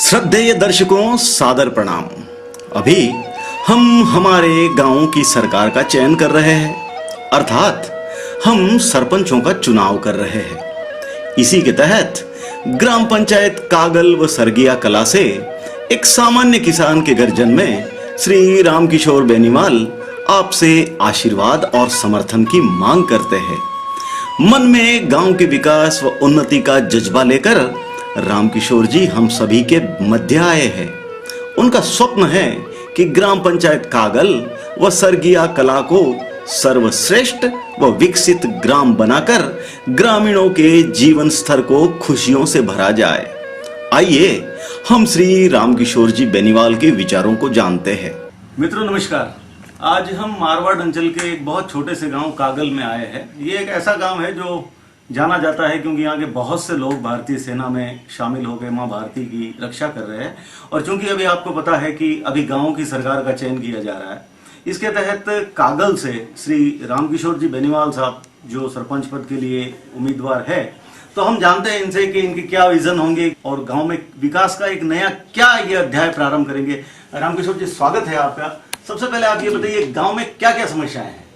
श्रद्धेय दर्शकों, सादर प्रणाम। अभी हम हमारे गांव की सरकार का चयन कर रहे हैं, अर्थात हम सरपंचों का चुनाव कर रहे हैं। इसी के तहत ग्राम पंचायत कागल व सरगिया कला से एक सामान्य किसान के घर जन्मे श्री रामकिशोर बेनीवाल आपसे आशीर्वाद और समर्थन की मांग करते हैं। मन में गांव के विकास व उन्नति का जज्बा लेकर रामकिशोर जी हम सभी के मध्य आए हैं। उनका स्वप्न है कि ग्राम पंचायत कागल व सरगिया कला को सर्वश्रेष्ठ व विकसित ग्राम बनाकर ग्रामीणों के जीवन स्तर को खुशियों से भरा जाए। आइए हम श्री रामकिशोर जी बेनीवाल के विचारों को जानते हैं। मित्रों नमस्कार। आज हम मारवाड़ अंचल के एक बहुत छोटे से गांव कागल में आए हैं। ये एक ऐसा गांव है जो जाना जाता है क्योंकि यहाँ के बहुत से लोग भारतीय सेना में शामिल होकर मां भारती की रक्षा कर रहे हैं। और चूंकि अभी आपको पता है कि अभी गांव की सरकार का चयन किया जा रहा है, इसके तहत कागल से श्री रामकिशोर जी बेनीवाल साहब जो सरपंच पद के लिए उम्मीदवार है, तो हम जानते हैं इनसे कि इनके क्या विजन होंगे और गांव में विकास का एक नया क्या ये अध्याय प्रारंभ करेंगे। रामकिशोर जी, स्वागत है आपका। सबसे पहले आप ये बताइए, गांव में क्या क्या समस्याएं हैं?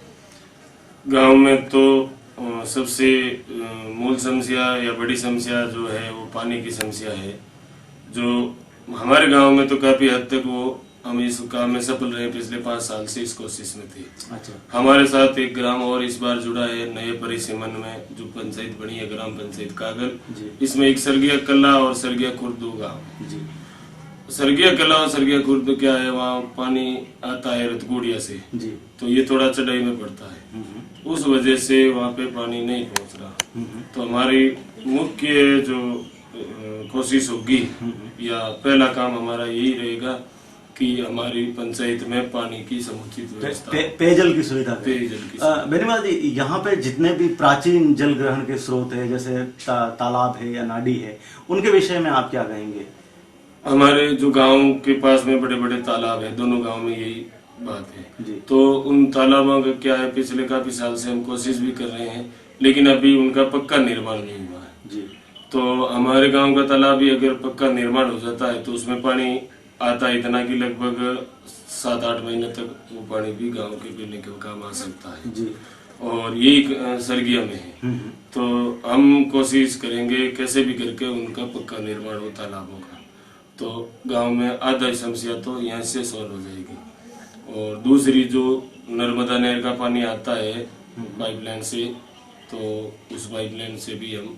गांव में तो सबसे मूल समस्या या बड़ी समस्या जो है वो पानी की समस्या है, जो हमारे गांव में तो काफी हद तक वो हम इस काम में सफल रहे। पिछले 5 साल से इस कोशिश में थे। अच्छा। हमारे साथ एक ग्राम और इस बार जुड़ा है नए परिसीमन में, जो पंचायत बनी है ग्राम पंचायत कागल। इसमें एक सरगिया कला और सरगिया खुर्द 2 गाँव। सरगिया कला और सरगिया खुर्द क्या है, वहाँ पानी आता है रतगुड़िया से, तो ये थोड़ा चढ़ाई में पड़ता है। उस वजह से वहाँ पे पानी नहीं पहुँच रहा। तो हमारी मुख्य जो कोशिश होगी या पहला काम हमारा यही रहेगा कि हमारी पंचायत में पानी की समुचित व्यवस्था, पेयजल की सुविधा। बेनीवाल जी, यहाँ पे जितने भी प्राचीन जल ग्रहण के स्रोत है, जैसे तालाब है या नाडी है, उनके विषय में आप क्या कहेंगे? हमारे जो गांव के पास में बड़े बड़े तालाब है, दोनों गांव में यही बात है। तो उन तालाबों का क्या है, पिछले काफी साल से हम कोशिश भी कर रहे हैं, लेकिन अभी उनका पक्का निर्माण नहीं हुआ है। तो हमारे गांव का तालाब भी अगर पक्का निर्माण हो जाता है तो उसमें पानी आता है इतना कि लगभग 7-8 महीने तक वो पानी भी गांव के पीने के काम आ सकता है। और यही सरगिया में है। तो हम कोशिश करेंगे कैसे भी करके उनका पक्का निर्माण हो तालाबों का, तो गांव में आधा समस्या तो यहाँ से सॉल्व हो जाएगी। और दूसरी जो नर्मदा नहर का पानी आता है पाइपलाइन से, तो उस पाइपलाइन से भी हम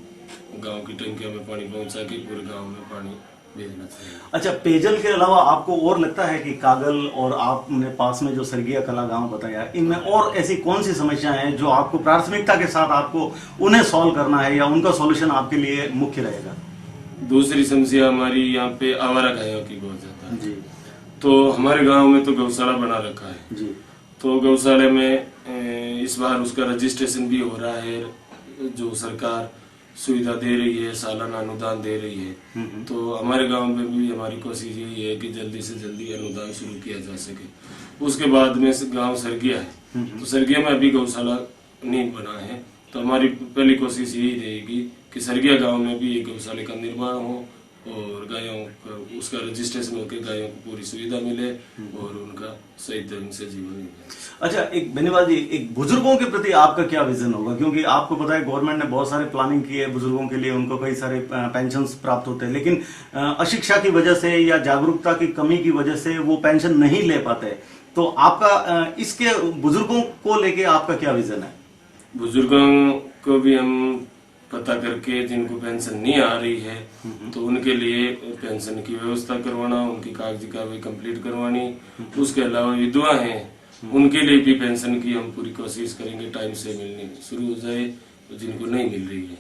गांव की टंकियों में पानी पहुंचा के पूरे गांव में पानी भेजना चाहिए। अच्छा, पेयजल के अलावा आपको और लगता है कि कागल और आपने पास में जो सरगिया कला गांव बताया, इनमें और ऐसी कौन सी समस्याएं हैं जो आपको प्राथमिकता के साथ आपको उन्हें सॉल्व करना है या उनका सॉल्यूशन आपके लिए मुख्य रहेगा? दूसरी समस्या हमारी यहाँ पे आवारा गायों की बहुत ज्यादा है। तो हमारे गांव में तो गौशाला बना रखा है। तो गौशाले में इस बार उसका रजिस्ट्रेशन भी हो रहा है, जो सरकार सुविधा दे रही है, सालाना अनुदान दे रही है। तो हमारे गांव में भी हमारी कोशिश यही है कि जल्दी से जल्दी अनुदान शुरू किया जा सके। उसके बाद में गांव सरगिया है, तो सरगिया में अभी गौशाला नहीं बना है। तो हमारी पहली कोशिश यही रहेगी कि सरगिया गांव में भी एक गौशाला का निर्माण हो और गायों का उसका रजिस्ट्रेशन होकर गायों को पूरी सुविधा मिले और उनका सही ढंग से जीवन मिले। अच्छा, एक बेनीवाल जी, एक बुजुर्गों के प्रति आपका क्या विजन होगा? क्योंकि आपको पता है गवर्नमेंट ने बहुत सारे प्लानिंग की है बुजुर्गों के लिए, उनको कई सारे पेंशन प्राप्त होते हैं, लेकिन अशिक्षा की वजह से या जागरूकता की कमी की वजह से वो पेंशन नहीं ले पाते। तो आपका इसके बुजुर्गों को लेके आपका क्या विजन है? बुजुर्गों को भी हम पता करके जिनको पेंशन नहीं आ रही है तो उनके लिए पेंशन की व्यवस्था करवाना, उनकी कागजी कार्रवाई कंप्लीट करवानी। उसके अलावा विधवा हैं, उनके लिए भी पेंशन की हम पूरी कोशिश करेंगे टाइम से मिलनी शुरू हो जाए, तो जिनको नहीं मिल रही है।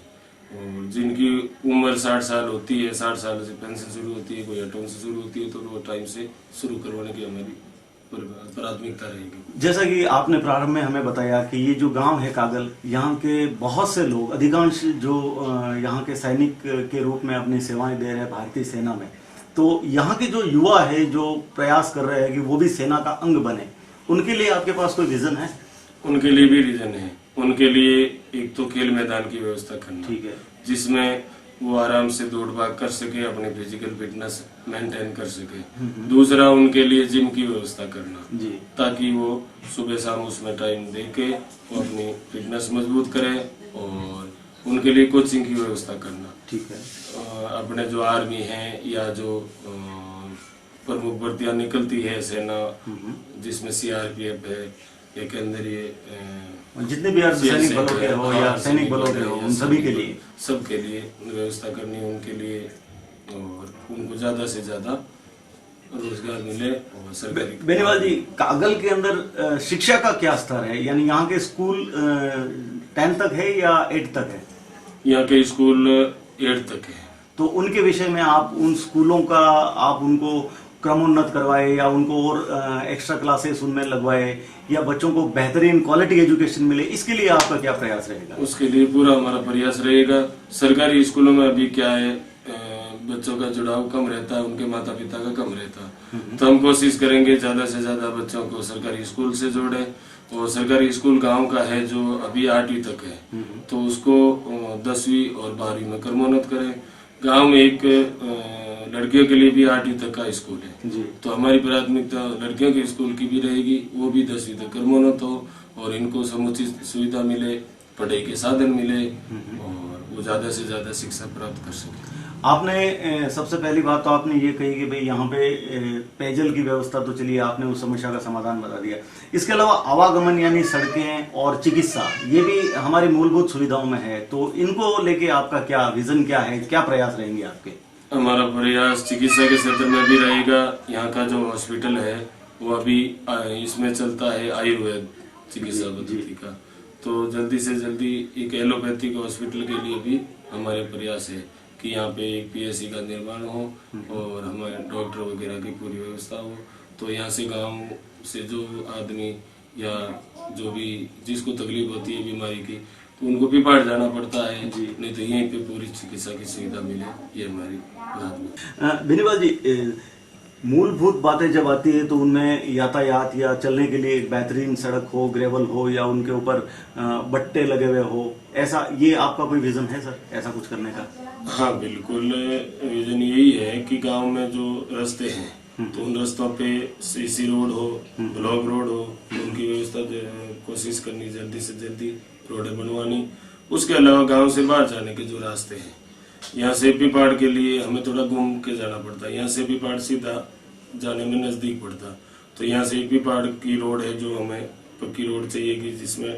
और जिनकी उम्र 60 साल होती है, 60 साल से पेंशन शुरू होती है, कोई 58 से शुरू होती है, तो वो टाइम से शुरू करवाने की हमारी प्राथमिकता रहेगी। जैसा कि आपने प्रारंभ में हमें बताया कि ये जो गांव है कागल, यहाँ के बहुत से लोग, अधिकांश जो यहाँ के सैनिक के रूप में अपनी सेवाएं दे रहे हैं भारतीय सेना में, तो यहाँ के जो युवा है जो प्रयास कर रहे हैं कि वो भी सेना का अंग बने, उनके लिए आपके पास कोई विजन है? उनके लिए भी रीजन है। उनके लिए एक तो खेल मैदान की व्यवस्था करना, ठीक है, जिसमें वो आराम से दौड़ भाग कर सके, अपनी फिजिकल फिटनेस मेंटेन कर सके। दूसरा उनके लिए जिम की व्यवस्था करना जी। ताकि वो सुबह शाम उसमें टाइम दे के वो अपनी फिटनेस मजबूत करे, और उनके लिए कोचिंग की व्यवस्था करना। ठीक है। अपने जो आर्मी है या जो प्रमुख भर्तियां निकलती है सेना, जिसमें सीआरपीएफ है या केंद्रीय जितने भी अर्धसैनिक बलों के हो या सैनिक बलों के हो, उन सभी के लिए सबके लिए व्यवस्था करनी है उनके लिए, और उनको ज्यादा से ज्यादा रोजगार मिले। और सरकारी बेनीवाल जी, कागल के अंदर शिक्षा का क्या स्तर है? यानी यहाँ के स्कूल 10 तक है या 8 तक है? यहाँ के स्कूल 8 तक है। तो उनके विषय में आप उन स्कूलों का आप उनको क्रमोन्नत करवाए या उनको और एक्स्ट्रा क्लासेस उनमें लगवाए या बच्चों को बेहतरीन क्वालिटी एजुकेशन मिले, इसके लिए आपका क्या प्रयास रहेगा? उसके लिए पूरा हमारा प्रयास रहेगा। सरकारी स्कूलों में अभी क्या है, बच्चों का जुड़ाव कम रहता है, उनके माता पिता का कम रहता है। तो हम कोशिश करेंगे ज्यादा से ज्यादा बच्चों को सरकारी स्कूल से जोड़े। और सरकारी स्कूल गांव का है जो अभी 8वीं तक है, तो उसको 10वीं और 12वीं में क्रमोन्नत करें। गांव में एक लड़कियों के लिए भी 8वीं तक का स्कूल है जी। तो हमारी प्राथमिकता लड़कियों के स्कूल की भी रहेगी, वो भी 10वीं तक क्रमोन्नत हो और इनको समुचित सुविधा मिले, पढ़ाई के साधन मिले और वो ज्यादा से ज्यादा शिक्षा प्राप्त कर सके। आपने सबसे पहली बात तो आपने ये कही कि भाई यहाँ पे पेयजल की व्यवस्था, तो चलिए आपने उस समस्या का समाधान बता दिया। इसके अलावा आवागमन यानी सड़कें और चिकित्सा, ये भी हमारी मूलभूत सुविधाओं में है, तो इनको लेके आपका क्या विजन, क्या है, क्या प्रयास रहेंगे आपके? हमारा प्रयास चिकित्सा के क्षेत्र में भी रहेगा। यहाँ का जो हॉस्पिटल है वो अभी इसमें चलता है आयुर्वेद चिकित्सा पद्धति का, तो जल्दी से जल्दी एक एलोपैथिक हॉस्पिटल के लिए भी हमारे प्रयास है कि यहाँ पे एक पीएससी का निर्माण हो और हमारे डॉक्टर वगैरह की पूरी व्यवस्था हो। तो यहाँ से गांव से जो आदमी या जो भी जिसको तकलीफ होती है बीमारी की, तो उनको भी बाहर जाना पड़ता है, नहीं तो यहीं पे पूरी चिकित्सा की सुविधा मिले, ये हमारी प्राथमिकता। बेनीवाल जी, मूलभूत बातें जब आती है तो उनमें यातायात या चलने के लिए एक बेहतरीन सड़क हो, ग्रेवल हो या उनके ऊपर बट्टे लगे हुए हो, ऐसा ये आपका कोई विजन है सर, ऐसा कुछ करने का? हाँ बिल्कुल, विजन यही है कि गांव में जो रास्ते हैं तो उन रास्तों पे सीसी रोड हो, ब्लॉक रोड हो, उनकी व्यवस्था कोशिश करनी जल्दी से जल्दी रोडें बनवानी। उसके अलावा गांव से बाहर जाने के जो रास्ते हैं, यहाँ से पीपाड़ के लिए हमें थोड़ा घूम के जाना पड़ता है, यहाँ से पीपाड़ सीधा जाने में नजदीक पड़ता, तो यहाँ से पीपाड़ की रोड है जो हमें पक्की रोड चाहिए कि जिसमें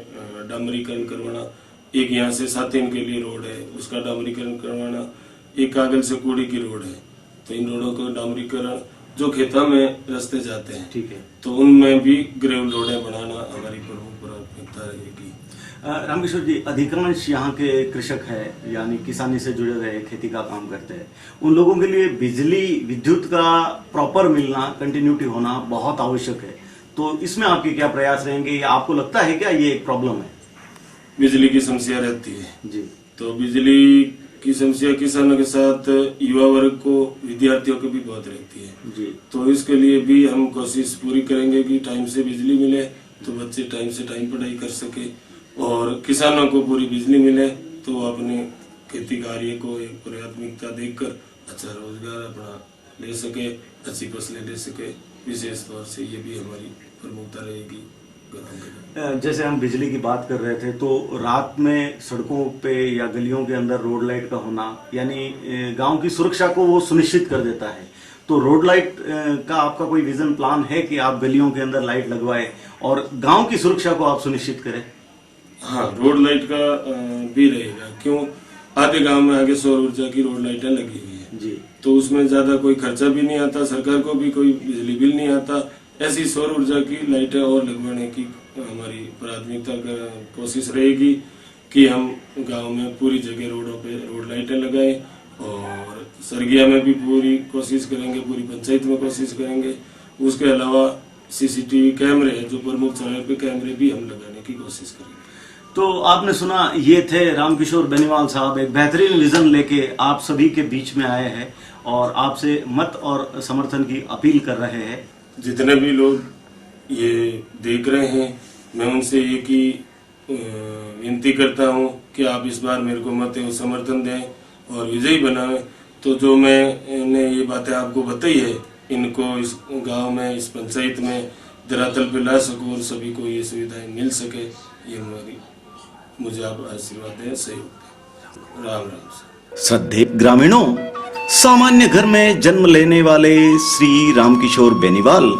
डामरीकरण करवाना। एक यहाँ से सातिन के लिए रोड है, उसका डामरीकरण करवाना। एक कागल से कूड़ी की रोड है, तो इन रोडों का डामरीकरण, जो खेतों में रास्ते जाते हैं ठीक है, तो उनमें भी ग्रेवल रोडें बनाना हमारी प्रमुख प्राथमिकता रहेगी। रामकिशोर जी, अधिकांश यहाँ के कृषक है यानी किसानी से जुड़े रहे, खेती का काम करते हैं, उन लोगों के लिए बिजली विद्युत का प्रॉपर मिलना, कंटिन्यूटी होना बहुत आवश्यक है, तो इसमें आपके क्या प्रयास रहेंगे या आपको लगता है क्या ये एक प्रॉब्लम है? बिजली की समस्या रहती है जी, तो बिजली की समस्या किसानों के साथ युवा वर्ग को, विद्यार्थियों को भी बहुत रहती है जी। तो इसके लिए भी हम कोशिश पूरी करेंगे कि टाइम से बिजली मिले तो बच्चे टाइम से टाइम पढ़ाई कर सके और किसानों को पूरी बिजली मिले तो वो अपने खेती कार्य को एक प्राथमिकता देखकर अच्छा रोजगार अपना ले सके, अच्छी फसलें ले सके। विशेष तौर से ये भी हमारी प्रमुखता रहेगी। जैसे हम बिजली की बात कर रहे थे, तो रात में सड़कों पे या गलियों के अंदर रोड लाइट का होना यानी गांव की सुरक्षा को वो सुनिश्चित कर देता है, तो रोड लाइट का आपका कोई विजन प्लान है कि आप गलियों के अंदर लाइट लगवाए और गांव की सुरक्षा को आप सुनिश्चित करें? हाँ, रोड लाइट का भी रहेगा। क्यों, आधे गांव में आगे सौर ऊर्जा की रोड लाइटें लगी हुई है जी, तो उसमें ज्यादा कोई खर्चा भी नहीं आता, सरकार को भी कोई बिजली बिल नहीं आता। ऐसी सौर ऊर्जा की लाइटें और लगवाने की हमारी प्राथमिकता कोशिश रहेगी कि हम गांव में पूरी जगह रोडों पे रोड लाइटें लगाएं और सरगिया में भी पूरी कोशिश करेंगे, पूरी पंचायत में कोशिश करेंगे। उसके अलावा सीसीटीवी कैमरे जो प्रमुख चौराहे पे कैमरे भी हम लगाने की कोशिश करेंगे। तो आपने सुना, ये थे रामकिशोर बेनीवाल साहब, एक बेहतरीन विजन लेके आप सभी के बीच में आए हैं और आपसे मत और समर्थन की अपील कर रहे हैं। जितने भी लोग ये देख रहे हैं, मैं उनसे एक ही विनती करता हूँ कि आप इस बार मेरे को मत और समर्थन दें और विजयी बनावे। तो जो मैंने ये बातें आपको बताई है, इनको इस गांव में, इस पंचायत में धरातल पे ला सकूं और सभी को ये सुविधाएं मिल सके, ये मुझे आप आशीर्वाद दें, सहयोग दें। राम राम। श्रद्धेय ग्रामीणों, सामान्य घर में जन्म लेने वाले श्री रामकिशोर बेनीवाल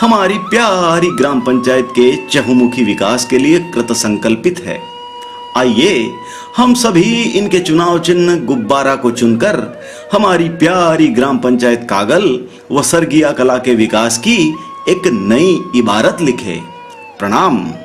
हमारी प्यारी ग्राम पंचायत के चहुमुखी विकास के लिए कृत संकल्पित है। आइए हम सभी इनके चुनाव चिन्ह गुब्बारा को चुनकर हमारी प्यारी ग्राम पंचायत कागल व सरगिया कला के विकास की एक नई इबारत लिखे। प्रणाम।